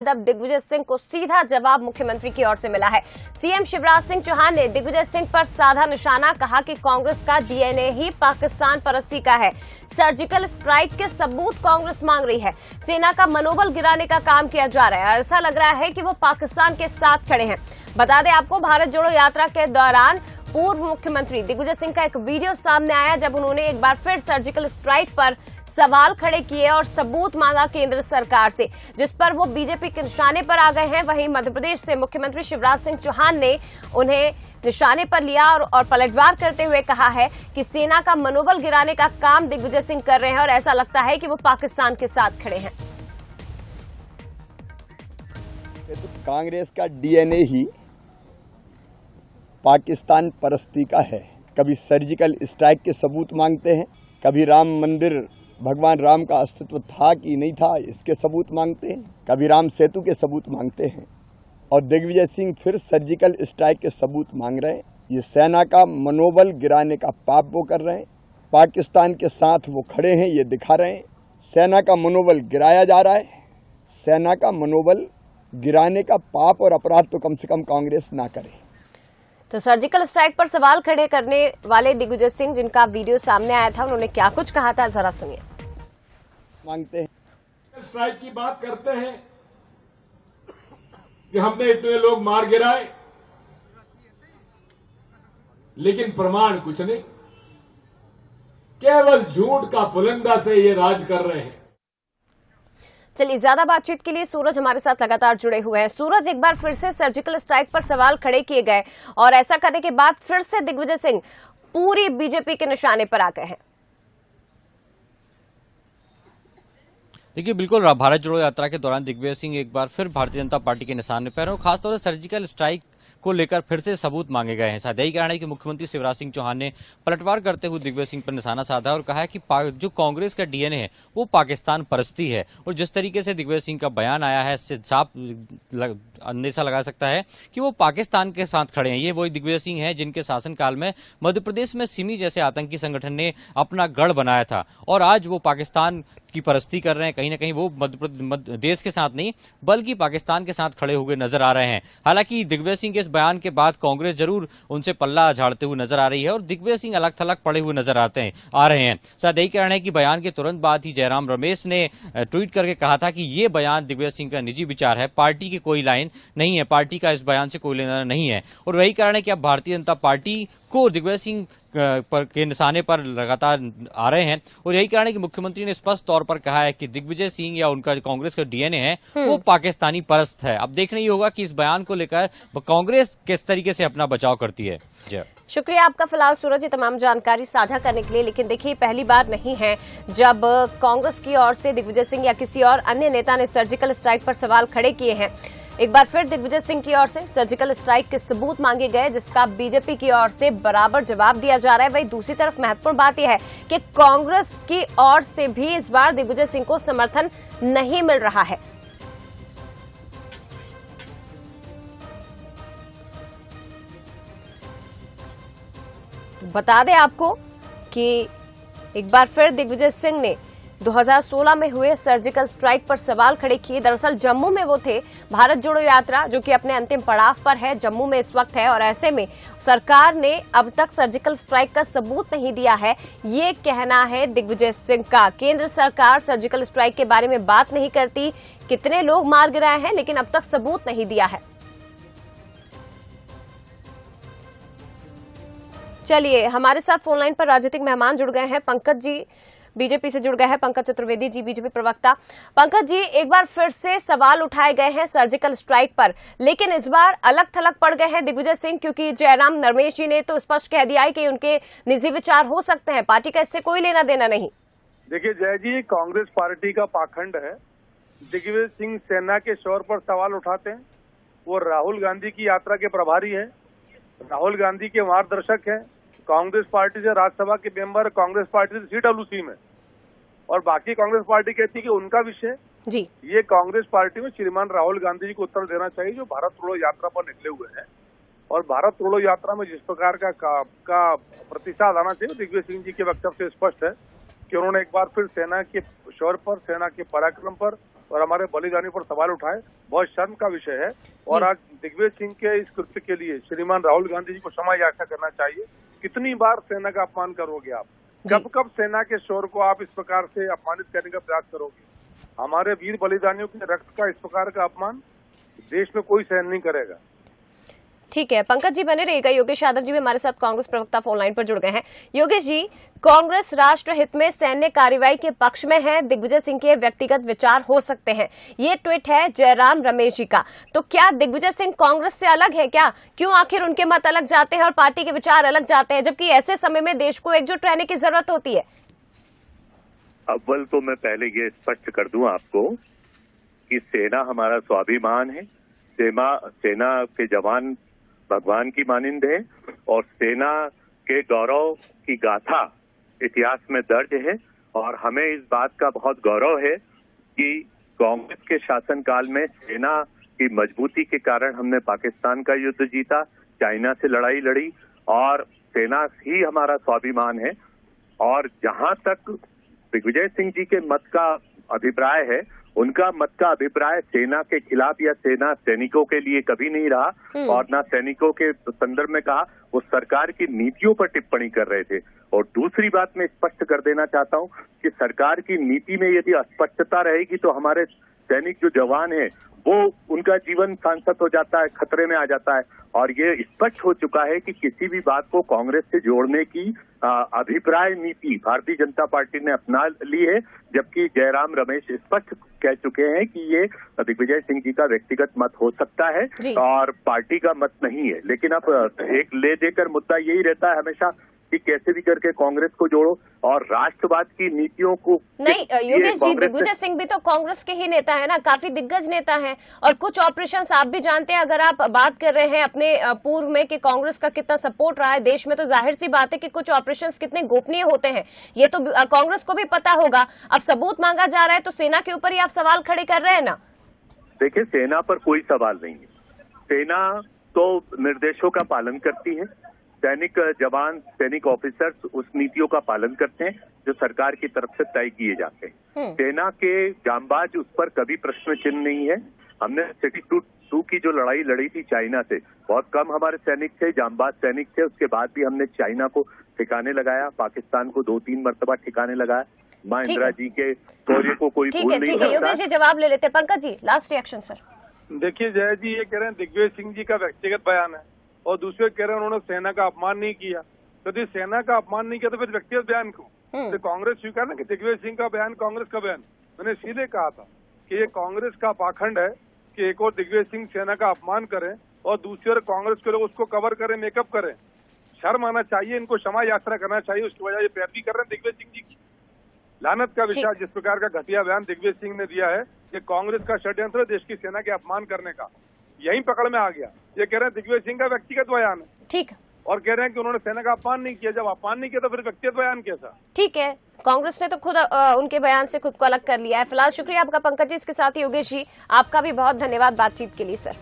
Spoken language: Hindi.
बाद अब दिग्विजय सिंह को सीधा जवाब मुख्यमंत्री की ओर से मिला है। सीएम शिवराज सिंह चौहान ने दिग्विजय सिंह पर साधा निशाना, कहा कि कांग्रेस का डीएनए ही पाकिस्तान परस्ती का है। सर्जिकल स्ट्राइक के सबूत कांग्रेस मांग रही है। सेना का मनोबल गिराने का काम किया जा रहा है। ऐसा लग रहा है कि वो पाकिस्तान के साथ खड़े हैं। बता दें आपको, भारत जोड़ो यात्रा के दौरान पूर्व मुख्यमंत्री दिग्विजय सिंह का एक वीडियो सामने आया जब उन्होंने एक बार फिर सर्जिकल स्ट्राइक पर सवाल खड़े किए और सबूत मांगा केंद्र सरकार से, जिस पर वो बीजेपी के निशाने पर आ गए हैं। वहीं मध्य प्रदेश से मुख्यमंत्री शिवराज सिंह चौहान ने उन्हें निशाने पर लिया और पलटवार करते हुए कहा है कि सेना का मनोबल गिराने का काम दिग्विजय सिंह कर रहे हैं और ऐसा लगता है कि वो पाकिस्तान के साथ खड़े हैं। तो कांग्रेस का डीएनए ही पाकिस्तान परस्ती का है। कभी सर्जिकल स्ट्राइक के सबूत मांगते हैं, कभी राम मंदिर, भगवान राम का अस्तित्व था कि नहीं था इसके सबूत मांगते हैं, कभी राम सेतु के सबूत मांगते हैं और दिग्विजय सिंह फिर सर्जिकल स्ट्राइक के सबूत मांग रहे हैं। ये सेना का मनोबल गिराने का पाप वो कर रहे हैं। पाकिस्तान के साथ वो खड़े हैं, ये दिखा रहे हैं। सेना का मनोबल गिराया जा रहा है। सेना का मनोबल गिराने का पाप और अपराध तो कम से कम कांग्रेस ना करे। तो सर्जिकल स्ट्राइक पर सवाल खड़े करने वाले दिग्विजय सिंह, जिनका वीडियो सामने आया था, उन्होंने क्या कुछ कहा था, जरा सुनिए। मांगते हैं स्ट्राइक की बात करते हैं कि हमने इतने लोग मार गिराए, लेकिन प्रमाण कुछ नहीं, केवल झूठ का पुलिंदा से ये राज कर रहे हैं। चलिए, ज्यादा बातचीत के लिए सूरज हमारे साथ लगातार जुड़े हुए हैं। सूरज, एक बार फिर से सर्जिकल स्ट्राइक पर सवाल खड़े किए गए और ऐसा करने के बाद फिर से दिग्विजय सिंह पूरी बीजेपी के निशाने पर आ गए हैं। देखिए, बिल्कुल भारत जोड़ो यात्रा के दौरान दिग्विजय सिंह एक बार फिर भारतीय जनता पार्टी के निशाने पर और खासतौर से सर्जिकल स्ट्राइक को लेकर फिर से सबूत मांगे गए हैं। शायद यही कारण है कि मुख्यमंत्री शिवराज सिंह चौहान ने पलटवार करते हुए दिग्विजय सिंह पर निशाना साधा और कहा है कि जो कांग्रेस का डीएनए है वो पाकिस्तान परस्ती है। और जिस तरीके से दिग्विजय सिंह का बयान आया है, इससे साफ अंदेशा लगा सकता है कि वो पाकिस्तान के साथ खड़े हैं। ये वही दिग्विजय सिंह हैं जिनके शासनकाल में मध्य प्रदेश में सिमी जैसे आतंकी संगठन ने अपना गढ़ बनाया था और आज वो पाकिस्तान की परस्ती कर रहे हैं। कहीं ना कहीं वो मध्य देश के साथ नहीं बल्कि पाकिस्तान के साथ खड़े हुए नजर आ रहे हैं। हालांकि दिग्विजय सिंह के इस बयान के बाद कांग्रेस जरूर उनसे पल्ला झाड़ते हुए नजर आ रही है और दिग्विजय सिंह अलग थलग पड़े हुए नजर आ रहे हैं। शायद यही कारण है कि बयान के तुरंत बाद ही जयराम रमेश ने ट्वीट करके कहा था कि ये बयान दिग्विजय सिंह का निजी विचार है, पार्टी की कोई लाइन नहीं है, पार्टी का इस बयान से कोई लेना नहीं है। और वही कारण है कि अब भारतीय जनता पार्टी को दिग्विजय सिंह के निशाने पर लगातार आ रहे हैं और यही कारण है कि मुख्यमंत्री ने स्पष्ट तौर पर कहा है कि दिग्विजय सिंह या उनका कांग्रेस का डीएनए है वो पाकिस्तानी परस्त है। अब देखना ही होगा कि इस बयान को लेकर कांग्रेस किस तरीके से अपना बचाव करती है। जय शुक्रिया आपका फिलहाल सूरज, ये तमाम जानकारी साझा करने के लिए। लेकिन देखिए, पहली बार नहीं है जब कांग्रेस की ओर से दिग्विजय सिंह या किसी और अन्य नेता ने सर्जिकल स्ट्राइक पर सवाल खड़े किए हैं। एक बार फिर दिग्विजय सिंह की ओर से सर्जिकल स्ट्राइक के सबूत मांगे गए, जिसका बीजेपी की ओर से बराबर जवाब दिया जा रहा है। वहीं दूसरी तरफ महत्वपूर्ण बात यह है कि कांग्रेस की ओर से भी इस बार दिग्विजय सिंह को समर्थन नहीं मिल रहा है। बता दें आपको कि एक बार फिर दिग्विजय सिंह ने 2016 में हुए सर्जिकल स्ट्राइक पर सवाल खड़े किए। दरअसल जम्मू में वो थे। भारत जोड़ो यात्रा जो कि अपने अंतिम पड़ाव पर है, जम्मू में इस वक्त है और ऐसे में सरकार ने अब तक सर्जिकल स्ट्राइक का सबूत नहीं दिया है, ये कहना है दिग्विजय सिंह का। केंद्र सरकार सर्जिकल स्ट्राइक के बारे में बात नहीं करती, कितने लोग मार गिराए हैं, लेकिन अब तक सबूत नहीं दिया है। चलिए, हमारे साथ फोनलाइन पर राजनीतिक मेहमान जुड़ गए हैं। पंकज जी बीजेपी से जुड़ गए हैं, पंकज चतुर्वेदी जी बीजेपी प्रवक्ता। पंकज जी, एक बार फिर से सवाल उठाए गए हैं सर्जिकल स्ट्राइक पर, लेकिन इस बार अलग थलग पड़ गए हैं दिग्विजय सिंह, क्योंकि जयराम रमेश जी ने तो स्पष्ट कह दिया है कि उनके निजी विचार हो सकते हैं, पार्टी का इससे कोई लेना देना नहीं। देखिए जय जी, कांग्रेस पार्टी का पाखंड है। दिग्विजय सिंह सेना के शौर्य पर सवाल उठाते हैं। वो राहुल गांधी की यात्रा के प्रभारी है, राहुल गांधी के मार्गदर्शक है, कांग्रेस पार्टी से राज्यसभा के मेंबर, कांग्रेस पार्टी से सीडब्ल्यूसी में, और बाकी कांग्रेस पार्टी कहती है कि उनका विषय जी। ये कांग्रेस पार्टी में श्रीमान राहुल गांधी जी को उत्तर देना चाहिए, जो भारत जोड़ो यात्रा पर निकले हुए हैं। और भारत जोड़ो यात्रा में जिस प्रकार का प्रतिसाद आना चाहिए, दिग्विजय सिंह जी के वक्तव्य से स्पष्ट है कि उन्होंने एक बार फिर सेना के शौर्य पर, सेना के पराक्रम पर और हमारे बलिदानियों पर सवाल उठाए, बहुत शर्म का विषय है। और आज दिग्विजय सिंह के इस कृत्य के लिए श्रीमान राहुल गांधी जी को क्षमा याचना करना चाहिए। कितनी बार सेना का अपमान करोगे आप? कब कब सेना के शौर्य को आप इस प्रकार से अपमानित करने का प्रयास करोगे? हमारे वीर बलिदानियों के रक्त का इस प्रकार का अपमान देश में कोई सहन नहीं करेगा। ठीक है, पंकज जी बने रहिएगा। योगेश यादव जी भी हमारे साथ कांग्रेस प्रवक्ता फोन लाइन पर जुड़ गए हैं। योगेश जी, कांग्रेस राष्ट्र हित में सैन्य कार्रवाई के पक्ष में है, दिग्विजय सिंह के व्यक्तिगत विचार हो सकते हैं, ये ट्वीट है जयराम रमेश जी का। तो क्या दिग्विजय सिंह कांग्रेस से अलग है क्या? क्यों आखिर उनके मत अलग जाते हैं और पार्टी के विचार अलग जाते हैं, जबकि ऐसे समय में देश को एकजुट रहने की जरूरत होती है? अव्वल तो मैं पहले ये स्पष्ट कर दूं आपको कि सेना हमारा स्वाभिमान है। सेना के जवान भगवान की मानिंद है और सेना के गौरव की गाथा इतिहास में दर्ज है। और हमें इस बात का बहुत गौरव है कि कांग्रेस के शासनकाल में सेना की मजबूती के कारण हमने पाकिस्तान का युद्ध जीता, चाइना से लड़ाई लड़ी और सेना ही हमारा स्वाभिमान है। और जहां तक दिग्विजय सिंह जी के मत का अभिप्राय है, उनका मत का अभिप्राय सेना के खिलाफ या सेना सैनिकों के लिए कभी नहीं रहा और ना सैनिकों के संदर्भ में कहा। वो सरकार की नीतियों पर टिप्पणी कर रहे थे। और दूसरी बात मैं स्पष्ट कर देना चाहता हूं कि सरकार की नीति में यदि अस्पष्टता रहेगी तो हमारे सैनिक जो जवान हैं वो उनका जीवन सांसत हो जाता है, खतरे में आ जाता है। और ये स्पष्ट हो चुका है कि किसी भी बात को कांग्रेस से जोड़ने की अभिप्राय नीति भारतीय जनता पार्टी ने अपना ली है, जबकि जयराम रमेश स्पष्ट कह चुके हैं कि ये दिग्विजय सिंह जी का व्यक्तिगत मत हो सकता है और पार्टी का मत नहीं है। लेकिन अब एक ले देकर मुद्दा यही रहता है हमेशा कि कैसे भी करके कांग्रेस को जोड़ो और राष्ट्रवाद की नीतियों को नहीं। योगेश जी, दिग्विजय सिंह भी तो कांग्रेस के ही नेता है ना, काफी दिग्गज नेता हैं और कुछ ऑपरेशंस आप भी जानते हैं। अगर आप बात कर रहे हैं अपने पूर्व में कि कांग्रेस का कितना सपोर्ट रहा है देश में, तो जाहिर सी बात है कि कुछ ऑपरेशंस कितने गोपनीय होते हैं, ये तो कांग्रेस को भी पता होगा। अब सबूत मांगा जा रहा है तो सेना के ऊपर ही आप सवाल खड़े कर रहे हैं ना? देखिए, सेना पर कोई सवाल नहीं है। सेना तो निर्देशों का पालन करती है। सैनिक जवान, सैनिक ऑफिसर्स उस नीतियों का पालन करते हैं जो सरकार की तरफ से तय किए जाते हैं। सेना के जांबाज उस पर कभी प्रश्न चिन्ह नहीं है। हमने सिटी 2 की जो लड़ाई लड़ी थी चाइना से, बहुत कम हमारे सैनिक थे, जांबाज सैनिक थे। उसके बाद भी हमने चाइना को ठिकाने लगाया, पाकिस्तान को 2-3 मरतबा ठिकाने लगाया। मां इंदिरा जी के शौर्य को कोई भूल नहीं सकता। योगेश जी जवाब ले लेते। Pankaj ji, last reaction sir. देखिए जय जी, ये कह रहे हैं दिग्विजय सिंह जी का व्यक्तिगत बयान है और दूसरे कह रहे हैं उन्होंने सेना का अपमान नहीं किया। तो यदि सेना का अपमान नहीं किया तो फिर व्यक्तिगत बयान क्यों? तो कांग्रेस स्वीकार ना कि दिग्विजय सिंह का बयान कांग्रेस का बयान। मैंने सीधे कहा था कि ये कांग्रेस का पाखंड है कि एक और दिग्विजय सिंह सेना का अपमान करें और दूसरी ओर कांग्रेस के लोग उसको कवर करें, मेकअप करें। शर्म आना चाहिए, इनको क्षमा यात्रा करना चाहिए। उसकी वजह ये पैरवी कर रहे हैं दिग्विजय सिंह जी की। लानत का विषय जिस प्रकार का घटिया बयान दिग्विजय सिंह ने दिया है, ये कांग्रेस का षड्यंत्र देश की सेना के अपमान करने का, यहीं पकड़ में आ गया। ये कह रहे हैं दिग्विजय सिंह का व्यक्तिगत बयान है, ठीक, और कह रहे हैं कि उन्होंने सेना का अपमान नहीं किया। जब अपमान नहीं किया तो फिर व्यक्तिगत बयान कैसा? ठीक है, कांग्रेस ने तो खुद उनके बयान से खुद को अलग कर लिया है। फिलहाल शुक्रिया आपका पंकज जी। इसके साथ ही योगेश जी, आपका भी बहुत धन्यवाद बातचीत के लिए सर।